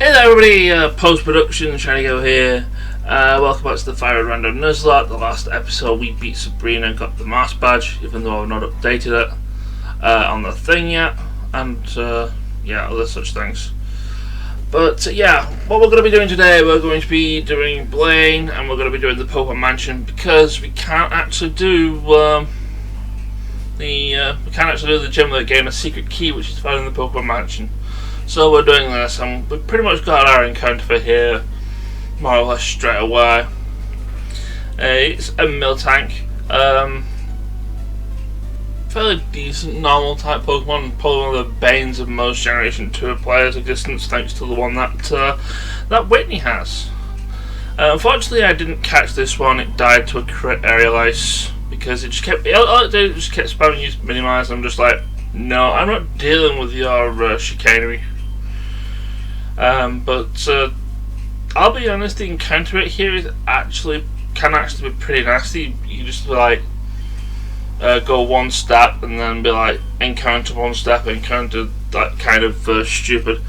Hey there everybody, post-production, Shanigo here. Welcome back to the FireRed Random Nuzlocke. The last episode we beat Sabrina and got the Master Badge, even though I've not updated it on the thing yet, and yeah, other such things. But yeah, what we're going to be doing today, we're going to be doing Blaine, and we're going to be doing the Pokémon Mansion, because we can't actually do the gym that gained a secret key which is found in the Pokémon Mansion. So we're doing this, and we've pretty much got our encounter for here, more or less straight away. It's a Miltank, fairly decent, normal type Pokemon, probably one of the banes of most Generation 2 players' existence, thanks to the one that Whitney has. Unfortunately, I didn't catch this one. It died to a crit aerial ice because it just kept. All it did, it just kept spamming use minimize. I'm just like, no, I'm not dealing with your chicanery. But I'll be honest, the encounter rate here can actually be pretty nasty. You just like go one step and then be like encounter one step, encounter that kind of stupid.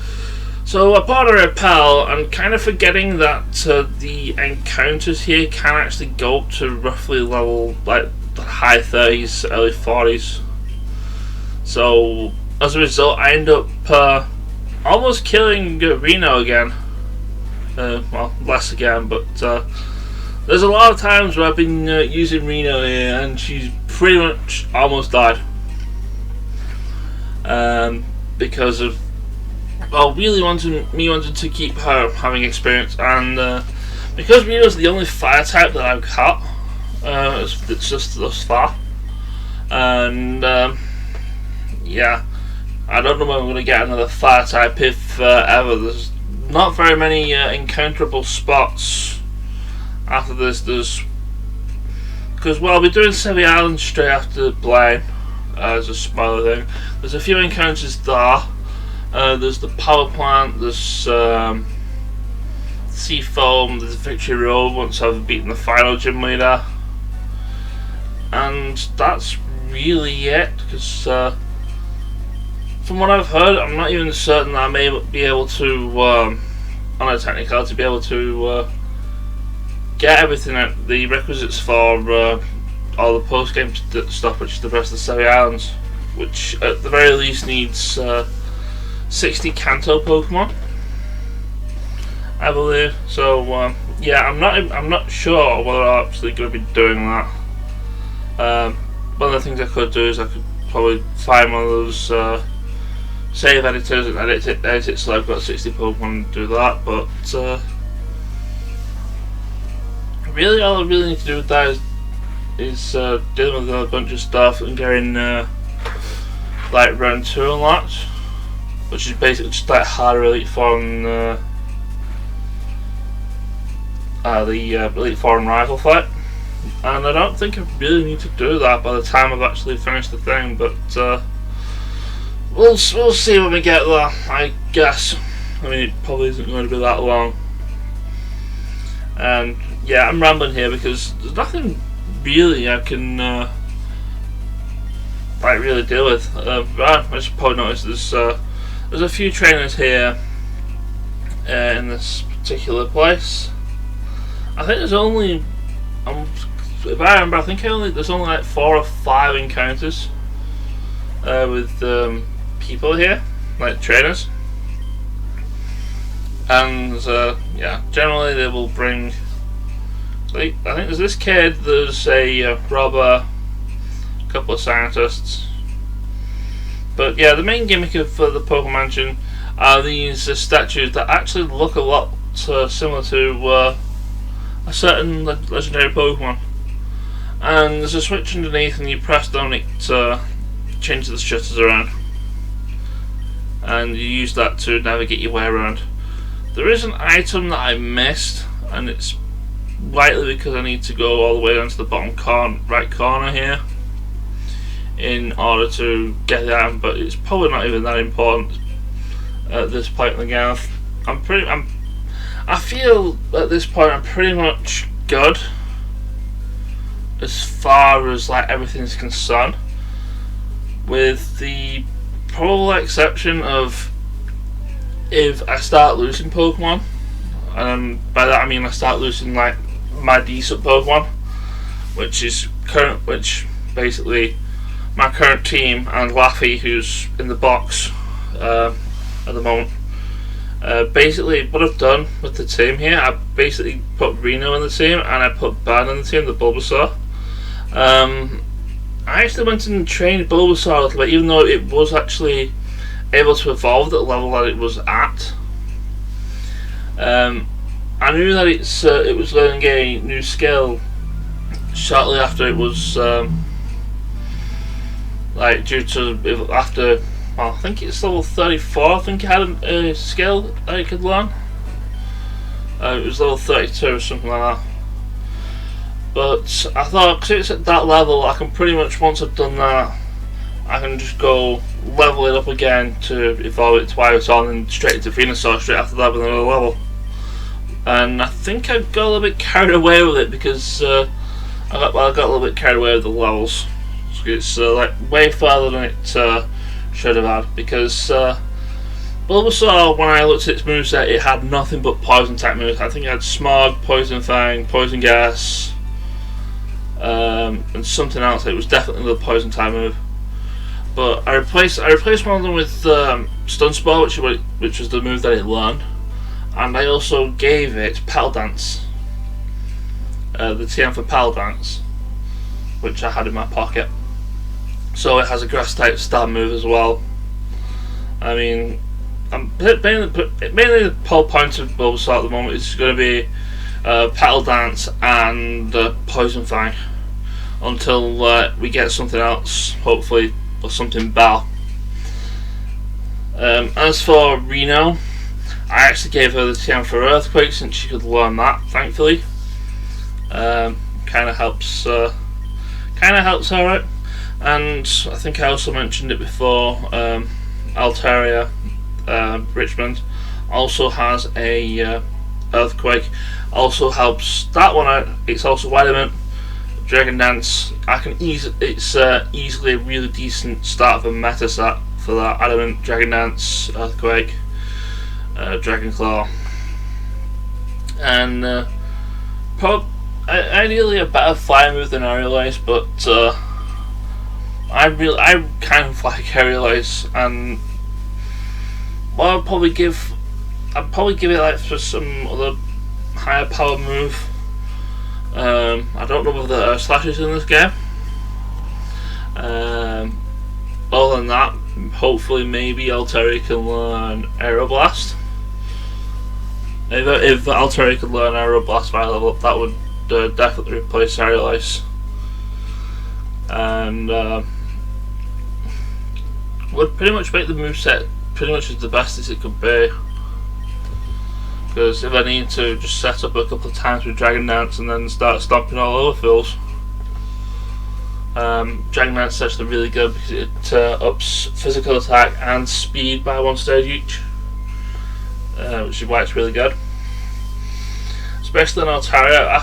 So upon a repel, I'm kind of forgetting that the encounters here can actually go up to roughly level like the high 30s, early 40s. So as a result, I end up almost killing Reno again. Well, less again, but there's a lot of times where I've been using Reno here, and she's pretty much almost died because of really wanting to keep her having experience, and because Reno's the only fire type that I've got, it's just thus far, and yeah, I don't know when we're going to get another fire type, if ever. There's not very many encounterable spots after this. Because I'll be doing Sevi Island straight after Blaine as a smaller thing. There's a few encounters there. There's the power plant, there's Seafoam, there's Victory Road once I've beaten the final gym leader. And that's really it, because from what I've heard, I'm not even certain that I may be able to, on a technicality, be able to get everything out, the requisites for all the post-game stuff, which is the rest of the Sevi Islands, which at the very least needs 60 Kanto Pokemon, I believe. So yeah, I'm not sure whether I'm actually going to be doing that. One of the things I could do is I could probably find one of those save editors and edit it so I've got 60 Pokemon to do that, but really all I really need to do with that is dealing with a bunch of stuff and getting like round 2 unlocked, which is basically just like harder Elite Four and the Elite Four and Rival fight, and I don't think I really need to do that by the time I've actually finished the thing, but we'll see when we get there, I guess. I mean, it probably isn't going to be that long. And yeah, I'm rambling here because there's nothing really I can like really deal with. I just probably noticed there's a few trainers here in this particular place. I think there's only, if I remember, I think there's only like 4 or 5 encounters with people here, like trainers, and yeah, generally they will bring, like, I think there's this kid, there's a robber, a couple of scientists, but yeah, the main gimmick of the Pokémon Mansion are these statues that actually look a lot similar to a certain legendary Pokemon, and there's a switch underneath, and you press down it to change the shutters around, and you use that to navigate your way around. There is an item that I missed, and it's likely because I need to go all the way down to the bottom right corner here in order to get the item, but it's probably not even that important at this point in the game. I feel at this point I'm pretty much good as far as like everything's concerned, with the probable exception of if I start losing Pokemon, and by that I mean I start losing like my decent Pokemon, which basically my current team and Laffy, who's in the box at the moment. Basically, what I've done with the team here, I basically put Reno in the team and I put Ban in the team, the Bulbasaur. I actually went and trained Bulbasaur a little bit, even though it was actually able to evolve at the level that it was at. I knew that it was learning a new skill shortly after it was I think it's level 34. I think it had a skill that it could learn. It was level 32 or something like that. But I thought, because it's at that level, I can pretty much, once I've done that, I can just go level it up again to evolve it to Ivysaur and then straight into Venusaur straight after that with another level. And I think I got a little bit carried away with it because I got a little bit carried away with the levels. It's like way farther than it should have had, because Bulbasaur, when I looked at its moveset, it had nothing but poison type moves. I think it had Smog, Poison Fang, Poison Gas, and something else. It was definitely the poison type move. But I replaced one of them with Stun Spore, which was the move that it learned, and I also gave it Petal Dance, the TM for Petal Dance, which I had in my pocket. So it has a grass type stab move as well. I mean, mainly the whole point of Bulbasaur at the moment is going to be Petal Dance and Poison Fang until we get something else, hopefully, or something better. As for Reno, I actually gave her the TM for Earthquake since she could learn that, thankfully. Kind of helps her out. And I think I also mentioned it before, Altaria Richmond also has a Earthquake, also helps that one out. It's also Adamant, Dragon Dance. It's easily a really decent start of a meta set for that. Adamant, Dragon Dance, Earthquake, Dragon Claw, and ideally a better fire move than Aerial Ace, but I kind of like Aerial Ace, and well, I'd probably give it like for some other higher power move. I don't know whether there are slashes in this game. Other than that, hopefully maybe Altaria can learn Aeroblast. If Altaria could learn Aeroblast by level up, that would definitely replace Aerial Ace, and would pretty much make the moveset pretty much as the best as it could be. Because if I need to just set up a couple of times with Dragon Dance and then start stomping all over fields, Dragon Dance is actually really good because it ups physical attack and speed by one stage each, which is why it's really good. Especially in Altaria, I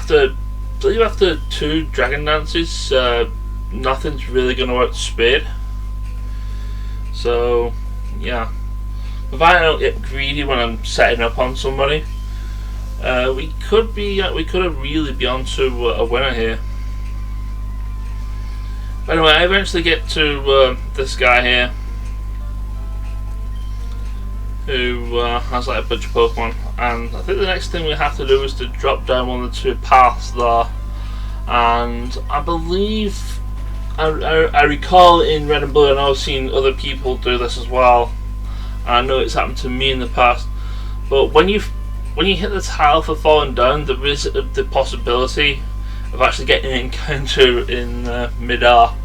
believe after 2 Dragon Dances, nothing's really going to work speed. So yeah, provided I don't get greedy when I'm setting up on somebody, we could really be onto a winner here. But anyway, I eventually get to this guy here, who has like a bunch of Pokemon, and I think the next thing we have to do is to drop down one of the 2 paths there. And I believe I recall in Red and Blue, and I've seen other people do this as well. I know it's happened to me in the past. But when you hit the tile for falling down, there is the possibility of actually getting an encounter in mid-air,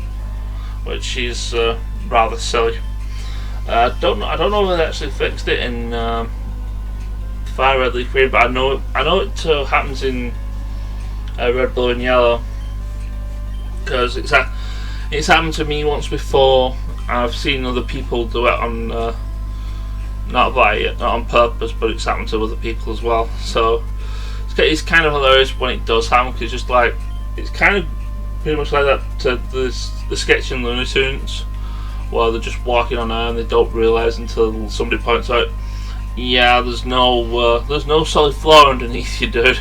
which is rather silly. I don't know if they actually fixed it in FireRed Leaf Green, but I know it happens in Red, Blue, and Yellow, because it's happened to me once before. I've seen other people do it on not on purpose, but it's happened to other people as well. So it's kind of hilarious when it does happen, because it's kind of pretty much like that to the sketch in Looney Tunes, where they're just walking on air and they don't realise until somebody points out, yeah, there's no solid floor underneath you, dude.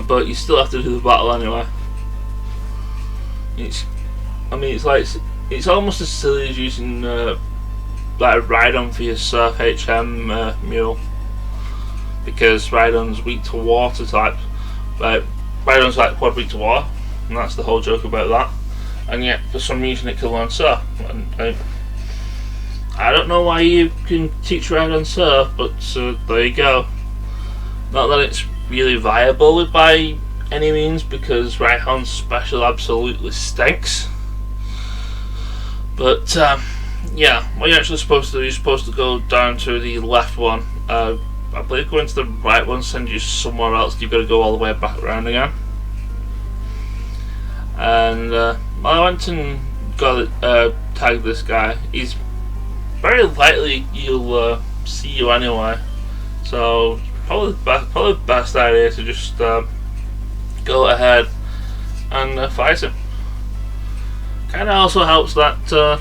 But you still have to do the battle anyway. It's almost as silly as using like a Rhydon for your Surf HM mule, because Rhydon's weak to water type. Like Rhydon's like quad weak to water, and that's the whole joke about that. And yet, for some reason, it can learn Surf. And I don't know why you can teach Rhydon Surf, but there you go. Not that it's really viable by any means, because Rhydon's special absolutely stinks. But yeah, what you're actually supposed to do, you're supposed to go down to the left one. I believe going to the right one sends you somewhere else. You've got to go all the way back around again. And I went and got tagged this guy. He's very likely you'll see you anyway, so probably the best idea to just go ahead and fight him. Kind of also helps that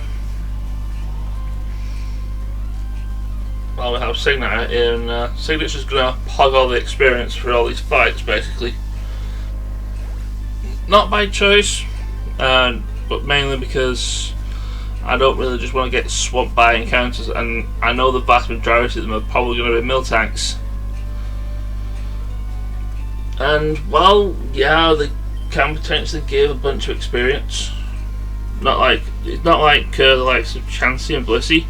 well, we have Signet here, and Signet's just gonna hog all the experience for all these fights, basically. Not by choice, but mainly because I don't really just want to get swamped by encounters, and I know the vast majority of them are probably going to be mill tanks. And well, yeah, they can potentially give a bunch of experience. It's not like the likes of Chansey and Blissey.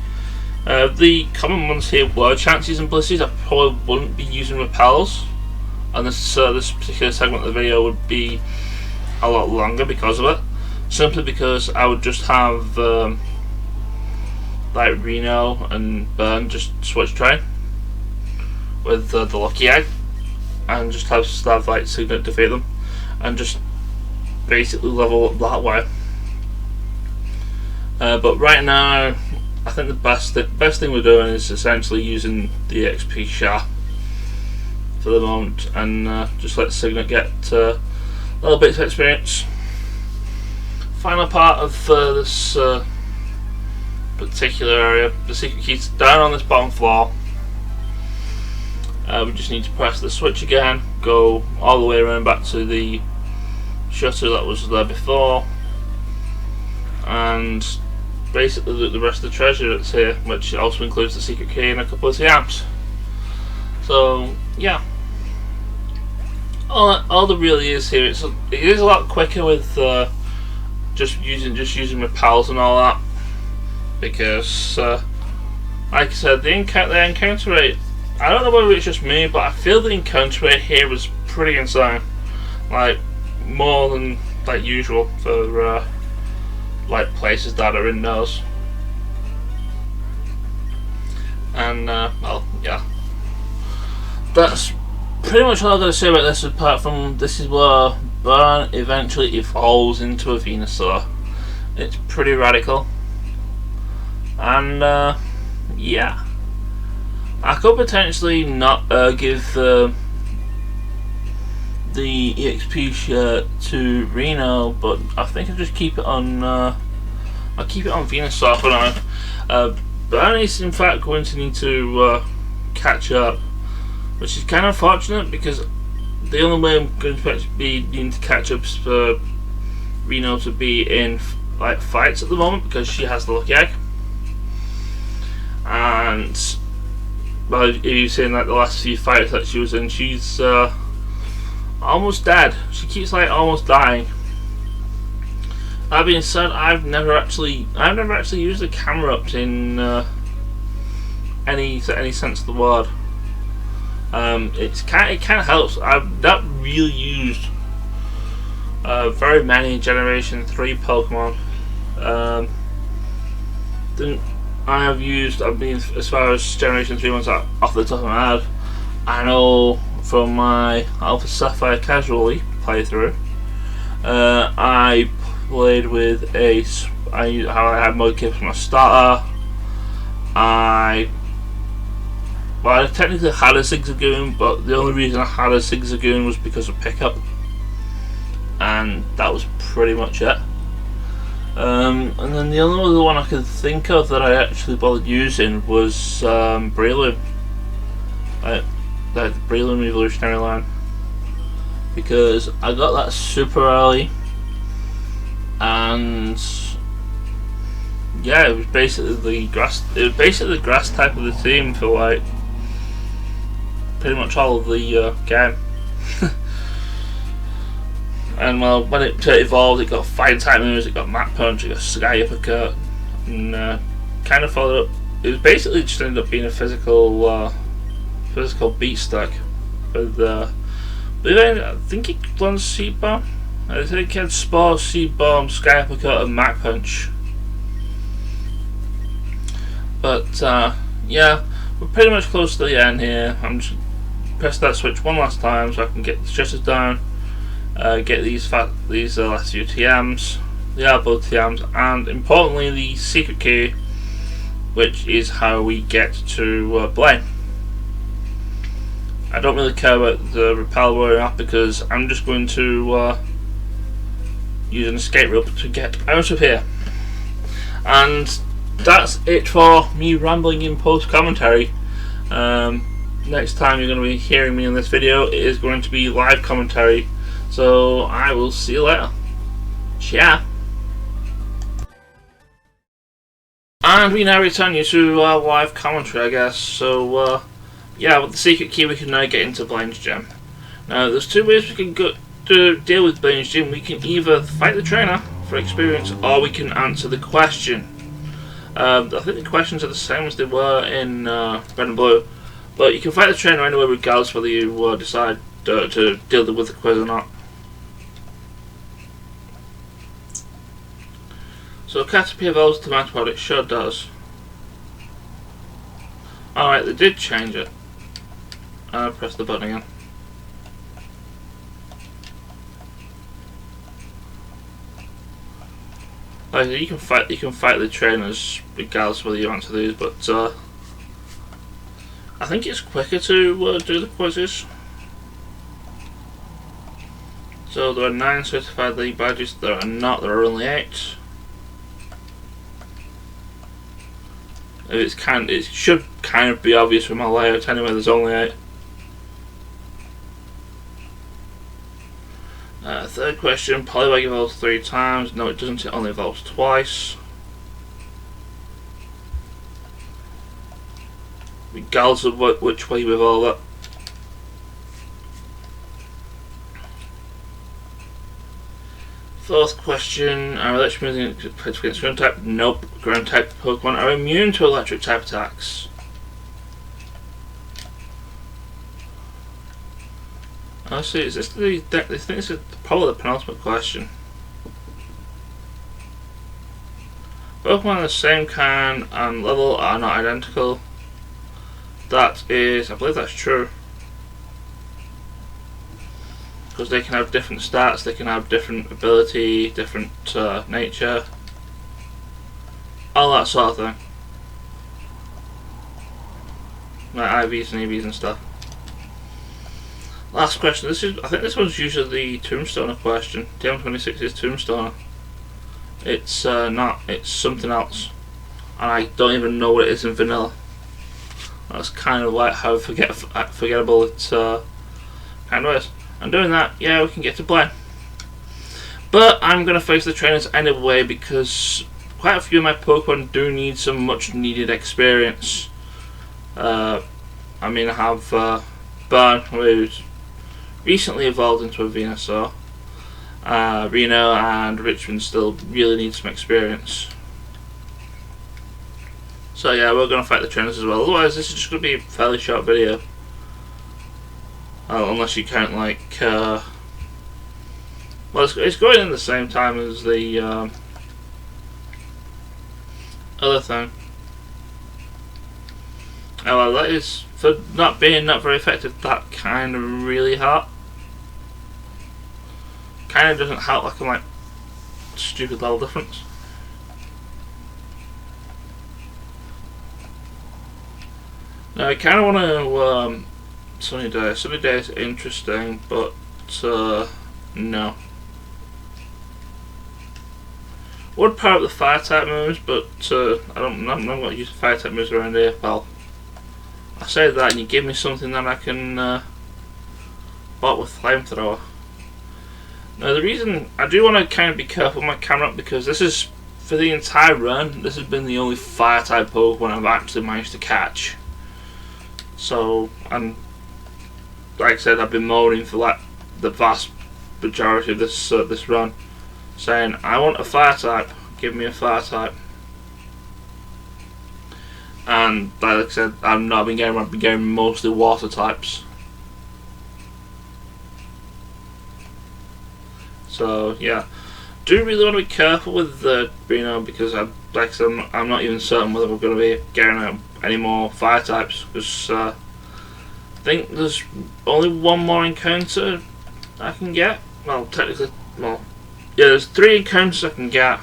The common ones here were Chanseys and Blissies. I probably wouldn't be using repels, and this particular segment of the video would be a lot longer because of it. Simply because I would just have like Reno and Burn just switch train with the Lucky Egg, and just have like Signet defeat them, and just basically level up that way. But right now, I think the best thing we're doing is essentially using the XP share for the moment, and just let Signet get little bits of experience. Final part of this particular area, the secret key's down on this bottom floor. We just need to press the switch again, go all the way around back to the shutter that was there before, and basically loot the rest of the treasure that's here, which also includes the secret key and a couple of TMs. So yeah, all there really is here. It is a lot quicker with just using repels and all that, because like I said, the encounter rate, I don't know whether it's just me, but I feel the encounter rate here was pretty insane, like more than like usual for like places that are in those. And well, yeah, that's pretty much all I've got to say about this, apart from this is where Burn eventually evolves into a Venusaur. It's pretty radical, and yeah, I could potentially not give the EXP shirt to Reno, but I think I'll just keep it on. I'll keep it on Venusaur for now. Burn is in fact going to need to catch up, which is kind of unfortunate, because the only way I'm going to be needing to catch up is for Reno to be in like fights at the moment, because she has the Lucky Egg. And well, if you've seen like the last few fights that she was in, she's almost dead. She keeps like almost dying. That being said, I've never actually used the camera ups in any sense of the word. It kind of helps. I've not really used very many Generation 3 Pokemon. I've been as far as Generation 3 ones off the top of my head. I know from my Alpha Sapphire casually playthrough, I played with I had Mudkip from my starter. I technically had a Zigzagoon, but the only reason I had a Zigzagoon was because of pickup, and that was pretty much it. And then the only other one I could think of that I actually bothered using was Breloom. The Breloom Evolutionary Line. Because I got that super early, and yeah, it was basically the grass. It was basically the grass type of the team for like pretty much all of the game. And well, when it evolved, it got Fire type moves, it got Mach Punch, it got Sky Uppercut, and kind of followed up. It was basically just ended up being a physical beat stack with. I think it runs Seed Bomb. I think it had Spore, Seed Bomb, Sky Uppercut, and Mach Punch. But yeah, we're pretty much close to the end here. I'm just press that switch one last time so I can get the stresses down, get these last few TMs, the elbow TMs, and importantly the secret key, which is how we get to Blaine. I don't really care about the repel warrior up because I'm just going to use an escape rope to get out of here. And that's it for me rambling in post commentary. Next time you're going to be hearing me in this video, it is going to be live commentary. So I will see you later. Ciao. And we now return you to live commentary, I guess. So yeah, with the secret key we can now get into Blaine's gym. Now there's two ways we can go to deal with Blaine's gym. We can either fight the trainer for experience, or we can answer the question. I think the questions are the same as they were in Red and Blue, but you can fight the trainer anyway regardless whether you decide to deal with the quiz or not. So Caterpie evolves to Metapod, it sure does. Alright, they did change it. Press the button again. Like, you can fight the trainers regardless whether you answer these, but I think it's quicker to do the quizzes. So there are 9 certified league badges. There are not. There are only 8. It should kind of be obvious from my layout anyway. There's only 8. Third question, Poliwag evolves 3 times. No, it doesn't, it only evolves twice. Regardless of which way you evolve it. Fourth question, are electric moves against ground type? Nope. Ground type Pokemon are immune to electric type attacks. Honestly, is this I think this is probably the penultimate question. Pokemon of the same kind and level are not identical. That is, I believe that's true. Because they can have different stats, they can have different ability, different nature, all that sort of thing. Like IVs and EVs and stuff. Last question. I think this one's usually the Tombstoner question. TM26 is Tombstoner. It's not. It's something else, and I don't even know what it is in vanilla. That's kind of like how forgettable it kind of is. And doing that, yeah, we can get to Blaine. But I'm gonna face the trainers anyway because quite a few of my Pokemon do need some much needed experience. I mean, I have Burn, who's recently evolved into a Venusaur. Reno and Richmond still really need some experience. So yeah, we're going to fight the trainers as well. Otherwise, this is just going to be a fairly short video. Unless you count like... well, it's going in the same time as the other thing. Oh well, that is, for not being not very effective, that kind of really hurt. Kind of doesn't help like a like stupid level difference. Now I kind of want to Sunny Day. Sunny Day is interesting, but no. Well, would power up the fire type moves, but I'm not going to use fire type moves around here. Well, I say that and you give me something that I can bot with flamethrower. Now the reason I do want to kind of be careful with my camera, because this is, for the entire run, this has been the only fire type Pokemon I've actually managed to catch. So, and like I said, I've been moaning for like the vast majority of this run, saying I want a fire type, give me a fire type. And like I said, I've been getting mostly water types. So yeah, do really want to be careful with the because like I said, I'm not even certain whether we're going to be getting any more fire types, because I think there's only one more encounter I can get. Well, technically, yeah, there's 3 encounters I can get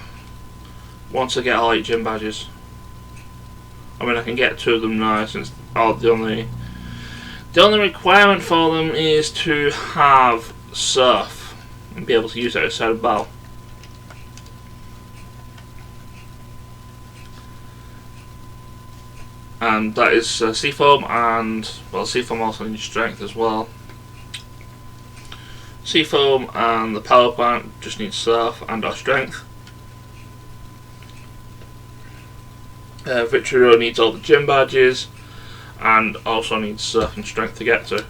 once I get all 8 gym badges. I mean, I can get 2 of them now, since the only requirement for them is to have Surf and be able to use it outside of battle. And that is Seafoam, and well, Seafoam also needs Strength as well. Seafoam and the Power Plant just need Surf and our Strength. Victory Road needs all the gym badges and also needs Surf and Strength to get to.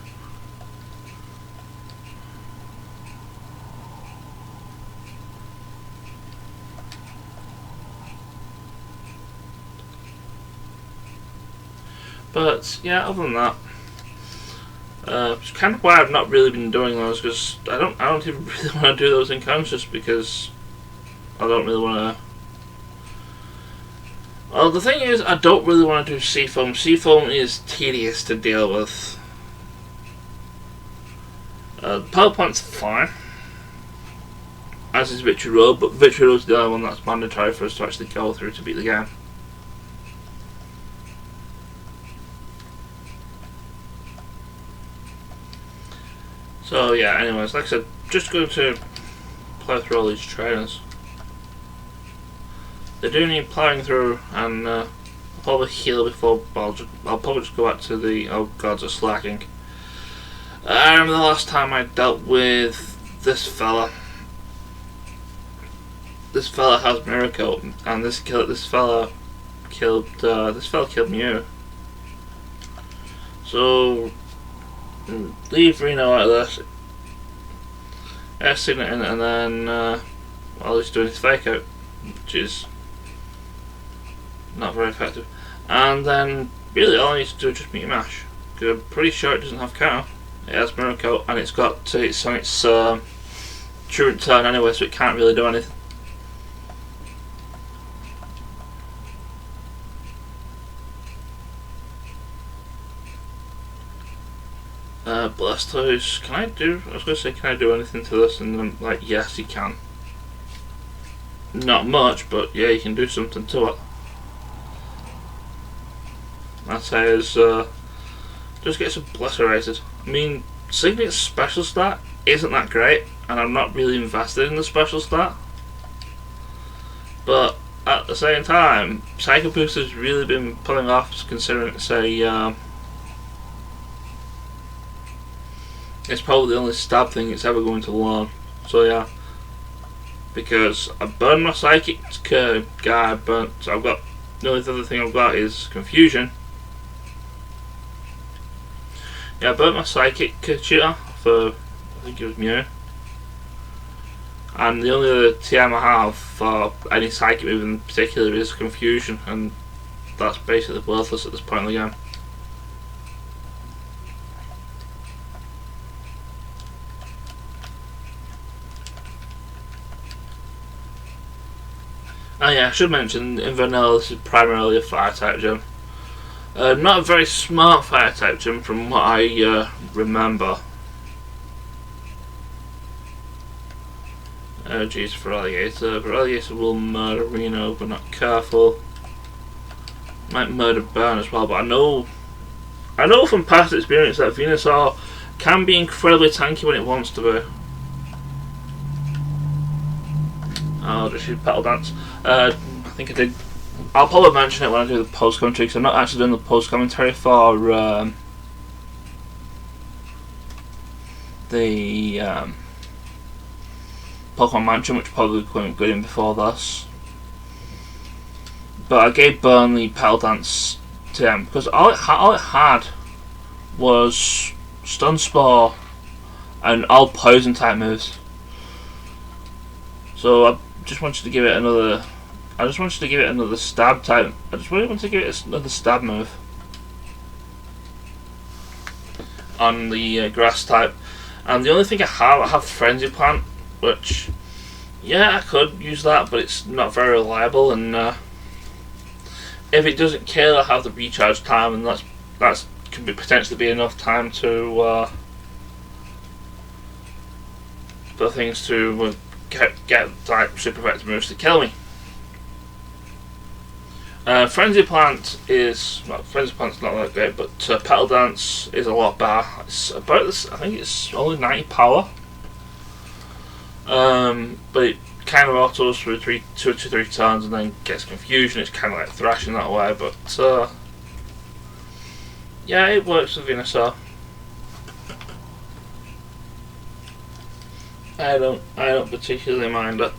But yeah, other than that, it's kind of why I've not really been doing those, because I don't even really want to do those encounters, because I don't really want to. Well, the thing is, I don't really want to do Seafoam. Seafoam is tedious to deal with. Power Plant's fine, as is Victory Road, but Victory Road's the only one that's mandatory for us to actually go through to beat the game. So yeah, anyways, like I said, just going to plough through all these trainers. They do need ploughing through, and I'll probably heal before, I'll probably just go back to the, oh gods are slacking. I remember the last time I dealt with this fella. This fella has Miracle, and this fella killed Mew. So leave Reno out of this. Sing it in, and then while he's doing his fake out, which is not very effective. And then really all I need to do is just meet Mash, because I'm pretty sure it doesn't have counter. It has Miracle, and it's got it's on its truant turn anyway, so it can't really do anything. Blastoise, I was going to say, can I do anything to this? And then, like, yes, you can. Not much, but yeah, you can do something to it. That says, just gets obliterated. I mean, Signet's special stat isn't that great, and I'm not really invested in the special stat. But at the same time, Psycho Boost has really been pulling off, considering it's it's probably the only stab thing it's ever going to learn. So yeah, because I burned my Psychic guy, so I've got, the only other thing I've got is Confusion. Yeah, I burnt my Psychic tutor for, I think it was Mew. And the only other TM I have for any Psychic move in particular is Confusion, and that's basically worthless at this point in the game. Oh yeah, I should mention, in Vanilla this is primarily a Fire type gym. Not a very smart Fire type gym from what I remember. Oh jeez, for Alligator. But Alligator will murder Reno if we're not careful. Might murder Burn as well, but I know from past experience that Venusaur can be incredibly tanky when it wants to be. I'll just use Petal Dance. I think I did. I'll probably mention it when I do the post commentary because I'm not actually doing the post commentary for the Pokémon Mansion, which probably couldn't get in before this. But I gave Burnley Petal Dance to him because all it had was Stun Spore and all poison type moves. So I just wanted to give it another. I just wanted to give it another stab type. I just really wanted to give it another stab move on the grass type. And the only thing I have Frenzy Plant, which yeah I could use that, but it's not very reliable. And if it doesn't kill, I have the recharge time, and that's can be potentially be enough time to for things to get like super effective moves to kill me. Frenzy Plant is Frenzy Plant's not that great, but Petal Dance is a lot better. It's about this. I think it's only 90 power, but it kind of autos for 2 to 3 turns and then gets confusion. It's kind of like thrashing that way, but yeah, it works with Venusaur. I don't particularly mind it.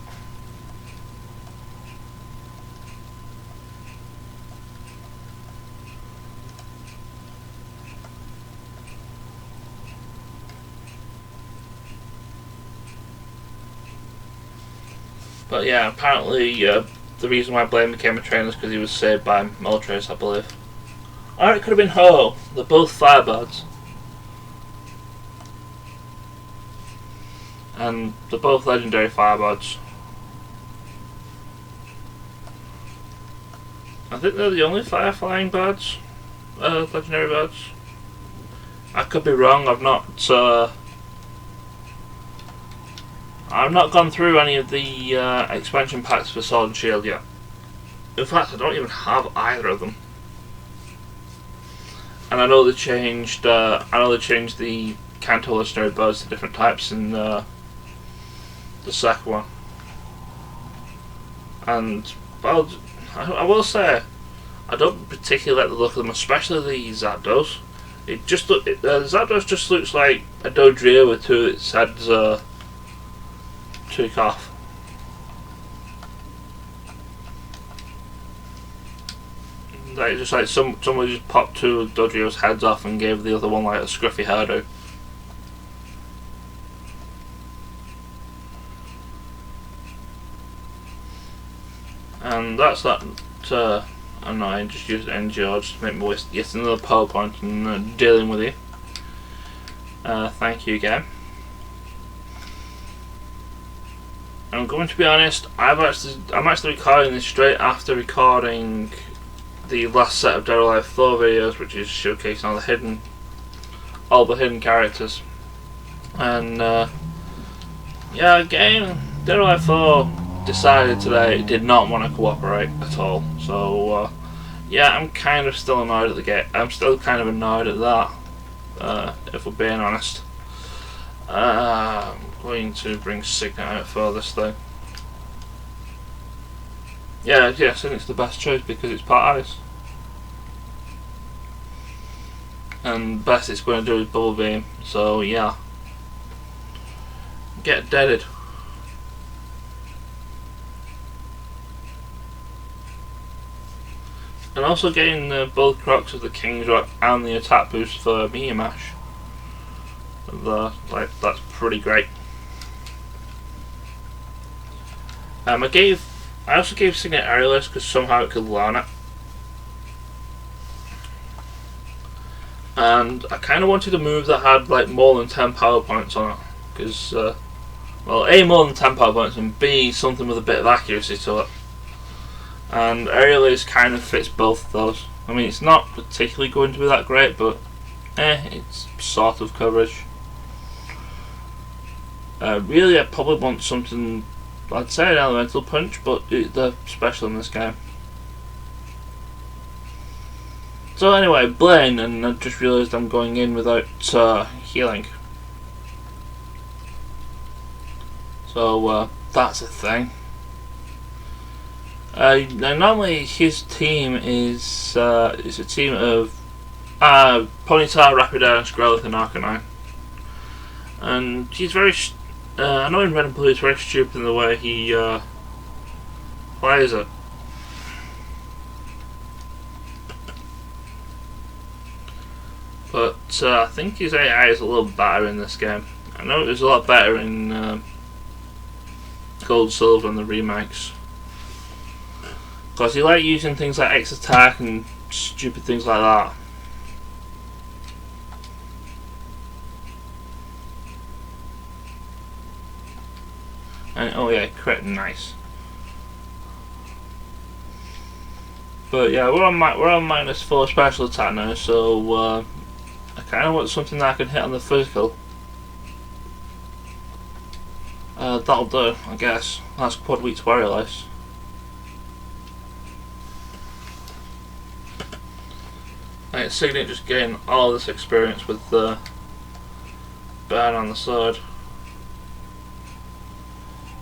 But yeah, apparently the reason why Blaine became a trainer is because he was saved by Moltres, I believe. Or it could have been Ho. They're both Firebirds. And they're both legendary Firebirds. I think they're the only fire-flying birds. Legendary birds. I could be wrong, I've not gone through any of the expansion packs for Sword and Shield yet. In fact, I don't even have either of them. And I know they changed. The Kanto legendary birds to different types in the second one. And I will say, I don't particularly like the look of them, especially the Zapdos. Zapdos just looks like a Dodrio with its heads took off. Like just like somebody just popped 2 of Dodrio's heads off and gave the other one like a scruffy hairdo. And that's that. Annoying. Just used NGO just to make me waste yet another power point and dealing with you. Thank you again. I'm going to be honest. I'm actually recording this straight after recording the last set of Dead or Alive 4 videos, which is showcasing all the hidden characters. And yeah, again, Dead or Alive 4 decided today it did not want to cooperate at all. So yeah, I'm kind of still annoyed at the game. I'm still kind of annoyed at that, if we're being honest. I'm going to bring Signet out for this thing. Yeah, I think it's the best choice because it's part ice. And best it's going to do is Bubble Beam, so yeah. Get deaded. And also getting both Crocs of the King's Rock and the attack boost for Meteor Mash. That's pretty great. I also gave Signet Aerialist because somehow it could learn it. And I kind of wanted a move that had like more than 10 power points on it. Because, well, A, more than 10 power points, and B, something with a bit of accuracy to it. And Aerialist kind of fits both of those. I mean, it's not particularly going to be that great, but it's sort of coverage. Really, I probably want something, I'd say an Elemental Punch, but they're special in this game. So anyway, Blaine, and I just realised I'm going in without healing. So that's a thing. Now normally his team is a team of Ponyta, Rapidash, Growlithe, and Arcanine. And he's very. I know in Red and Blue he's very stupid in the way he plays it. But I think his AI is a little better in this game. I know it was a lot better in Gold, Silver, and the remakes. Because he liked using things like X Attack and stupid things like that. And oh yeah, crit, nice. But yeah, we're on -4 special attack now, so I kind of want something that I can hit on the physical. That'll do, I guess. That's quad weak to wireless. Right, Signet just getting all this experience with the burn on the sword.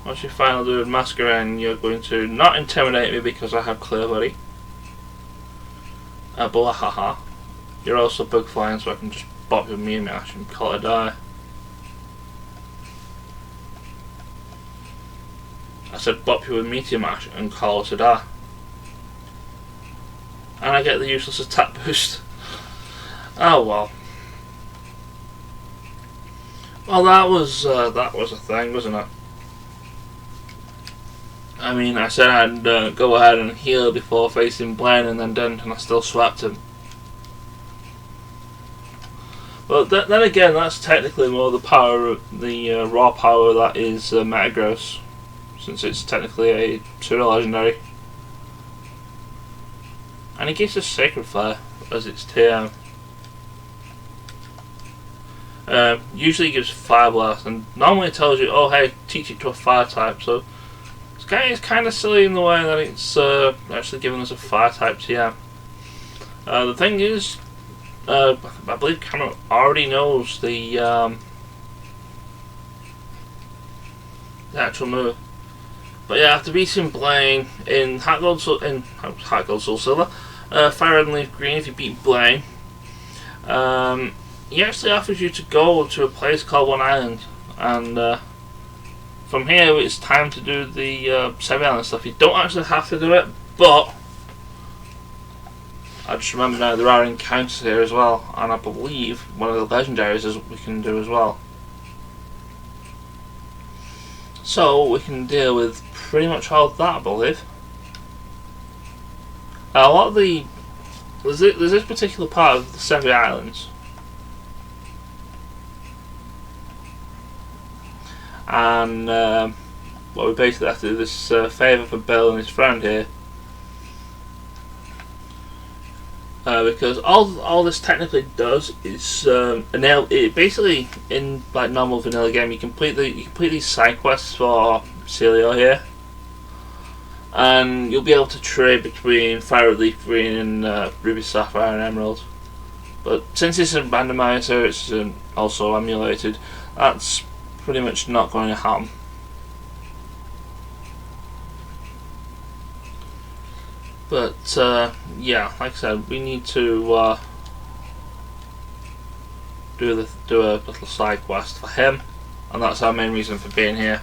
What's your final do with Masquerain? You're going to not intimidate me because I have Clear Buddy. But haha. You're also bug flying, so I can just bop your Mew Mash and call it a die. I said bop you with Meteor Mash and call it a die. And I get the useless attack boost. Oh well. Well, that was a thing, wasn't it? I mean, I said I'd go ahead and heal before facing Blaine, and then didn't, and I still swapped him. But then again, that's technically more the power, the raw power that is Metagross, since it's technically a pseudo legendary. And it gives us Sacred Fire as its TM. Usually it gives Fire Blast, and normally it tells you, oh hey, teach it to a Fire type. So it's kind of silly in the way that it's actually giving us a Fire type TM. The thing is, I believe Cameron already knows the actual move. But yeah, after beating Blaine in Heart Gold Soul Silver, FireRed and Leaf Green, if you beat Blaine, he actually offers you to go to a place called One Island, and from here it's time to do the 7 Island stuff. You don't actually have to do it, but I just remember now there are encounters here as well, and I believe one of the legendaries is we can do as well. So we can deal with pretty much all of that, I believe. A lot of the there's this particular part of the 7 Islands, and what we basically have to do this favour for Bill and his friend here. Because all this technically does is it basically, in like normal vanilla game, you complete these side quests for Celio here, and you'll be able to trade between FireRed, Leaf Green, and Ruby, Sapphire, and Emerald. But since it's a randomizer, it's also emulated. That's pretty much not going to happen. But yeah, like I said, we need to do a little side quest for him, and that's our main reason for being here.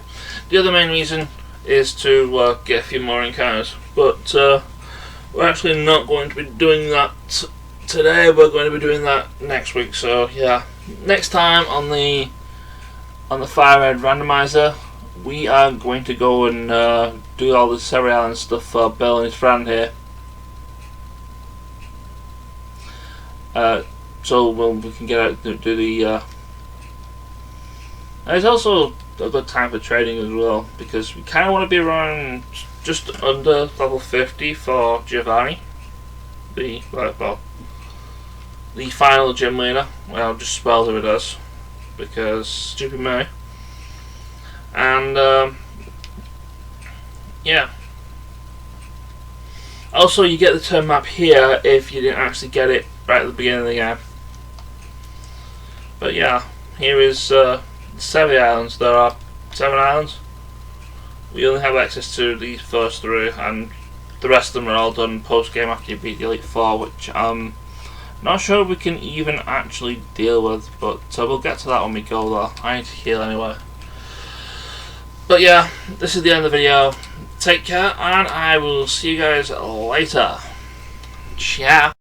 The other main reason is to get a few more encounters, but we're actually not going to be doing that today. We're going to be doing that next week. So yeah, next time on the FireRed randomizer, we are going to go and do all the Severy Island stuff for Bill and his friend here. So we can get out and do the. It's also a good time for trading as well, because we kind of want to be around just under level 50 for Giovanni, the final gym leader. Well, just spells who it does, because stupid me. And yeah. Also, you get the turn map here if you didn't actually get it right at the beginning of the game. But yeah, here is 7 islands. There are 7 islands. We only have access to these first 3, and the rest of them are all done post game after you beat the Elite Four, which I'm not sure we can even actually deal with, but we'll get to that when we go though. I need to heal anyway. But yeah, this is the end of the video. Take care, and I will see you guys later. Ciao.